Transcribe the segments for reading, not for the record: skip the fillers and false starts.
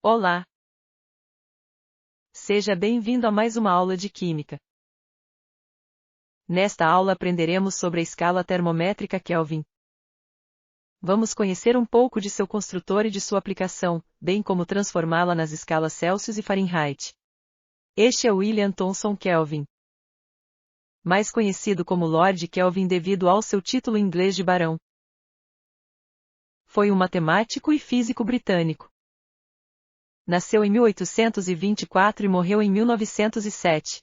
Olá! Seja bem-vindo a mais uma aula de Química. Nesta aula aprenderemos sobre a escala termométrica Kelvin. Vamos conhecer um pouco de seu construtor e de sua aplicação, bem como transformá-la nas escalas Celsius e Fahrenheit. Este é William Thomson Kelvin, mais conhecido como Lord Kelvin devido ao seu título inglês de barão. Foi um matemático e físico britânico. Nasceu em 1824 e morreu em 1907.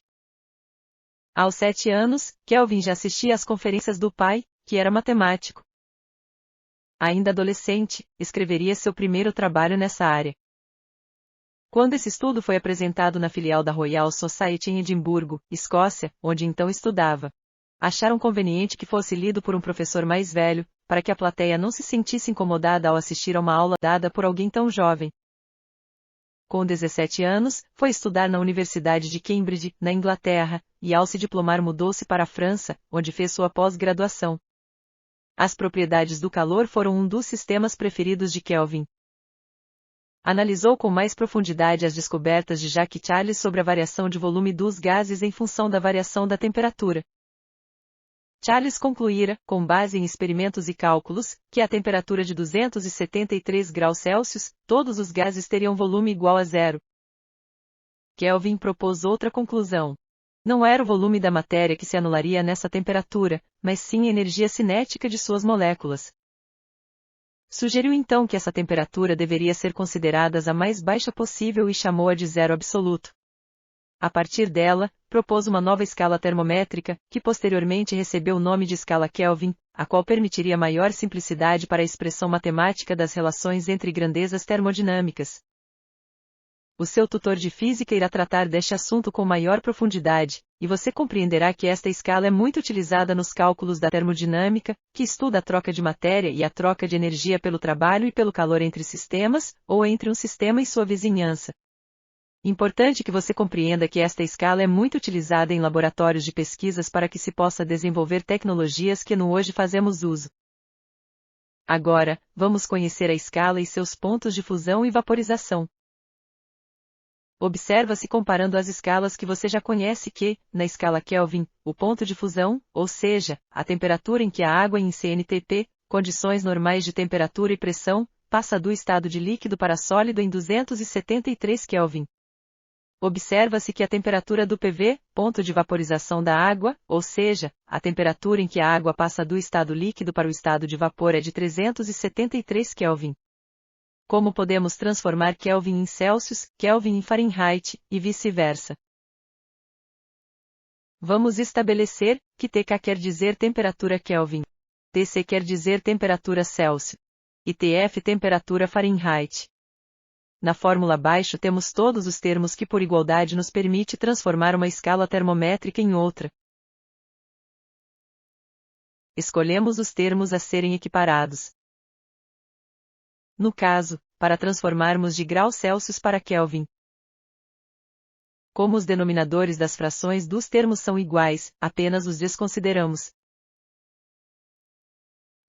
Aos 7 anos, Kelvin já assistia às conferências do pai, que era matemático. Ainda adolescente, escreveria seu primeiro trabalho nessa área. Quando esse estudo foi apresentado na filial da Royal Society em Edimburgo, Escócia, onde então estudava, acharam conveniente que fosse lido por um professor mais velho, para que a plateia não se sentisse incomodada ao assistir a uma aula dada por alguém tão jovem. Com 17 anos, foi estudar na Universidade de Cambridge, na Inglaterra, e ao se diplomar mudou-se para a França, onde fez sua pós-graduação. As propriedades do calor foram um dos sistemas preferidos de Kelvin. Analisou com mais profundidade as descobertas de Jacques Charles sobre a variação de volume dos gases em função da variação da temperatura. Charles concluíra, com base em experimentos e cálculos, que a temperatura de 273 graus Celsius, todos os gases teriam volume igual a zero. Kelvin propôs outra conclusão. Não era o volume da matéria que se anularia nessa temperatura, mas sim a energia cinética de suas moléculas. Sugeriu então que essa temperatura deveria ser considerada a mais baixa possível e chamou-a de zero absoluto. A partir dela, propôs uma nova escala termométrica, que posteriormente recebeu o nome de escala Kelvin, a qual permitiria maior simplicidade para a expressão matemática das relações entre grandezas termodinâmicas. O seu tutor de física irá tratar deste assunto com maior profundidade, e você compreenderá que esta escala é muito utilizada nos cálculos da termodinâmica, que estuda a troca de matéria e a troca de energia pelo trabalho e pelo calor entre sistemas, ou entre um sistema e sua vizinhança. Importante que você compreenda que esta escala é muito utilizada em laboratórios de pesquisas para que se possa desenvolver tecnologias que no hoje fazemos uso. Agora, vamos conhecer a escala e seus pontos de fusão e vaporização. Observa-se comparando as escalas que você já conhece que, na escala Kelvin, o ponto de fusão, ou seja, a temperatura em que a água em CNTP, condições normais de temperatura e pressão, passa do estado de líquido para sólido em 273 Kelvin. Observa-se que a temperatura do PV, ponto de vaporização da água, ou seja, a temperatura em que a água passa do estado líquido para o estado de vapor é de 373 Kelvin. Como podemos transformar Kelvin em Celsius, Kelvin em Fahrenheit, e vice-versa? Vamos estabelecer que TK quer dizer temperatura Kelvin, TC quer dizer temperatura Celsius, e TF temperatura Fahrenheit. Na fórmula abaixo temos todos os termos que por igualdade nos permite transformar uma escala termométrica em outra. Escolhemos os termos a serem equiparados. No caso, para transformarmos de graus Celsius para Kelvin. Como os denominadores das frações dos termos são iguais, apenas os desconsideramos.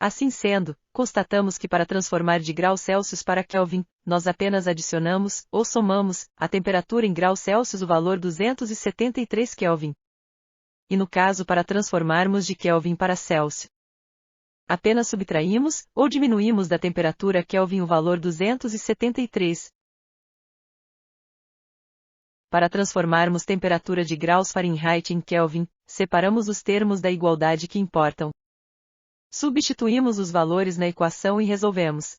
Assim sendo, constatamos que para transformar de graus Celsius para Kelvin, nós apenas adicionamos, ou somamos, a temperatura em graus Celsius o valor 273 Kelvin. E no caso para transformarmos de Kelvin para Celsius, apenas subtraímos, ou diminuímos da temperatura Kelvin o valor 273. Para transformarmos temperatura de graus Fahrenheit em Kelvin, separamos os termos da igualdade que importam. Substituímos os valores na equação e resolvemos.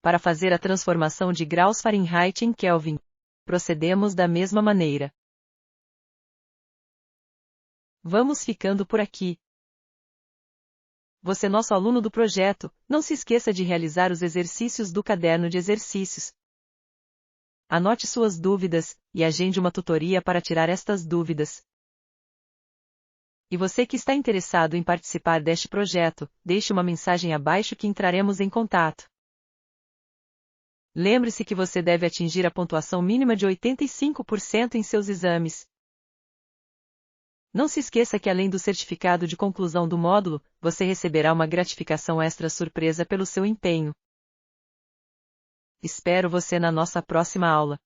Para fazer a transformação de graus Fahrenheit em Kelvin, procedemos da mesma maneira. Vamos ficando por aqui. Você, nosso aluno do projeto, não se esqueça de realizar os exercícios do caderno de exercícios. Anote suas dúvidas, e agende uma tutoria para tirar estas dúvidas. E você que está interessado em participar deste projeto, deixe uma mensagem abaixo que entraremos em contato. Lembre-se que você deve atingir a pontuação mínima de 85% em seus exames. Não se esqueça que além do certificado de conclusão do módulo, você receberá uma gratificação extra surpresa pelo seu empenho. Espero você na nossa próxima aula.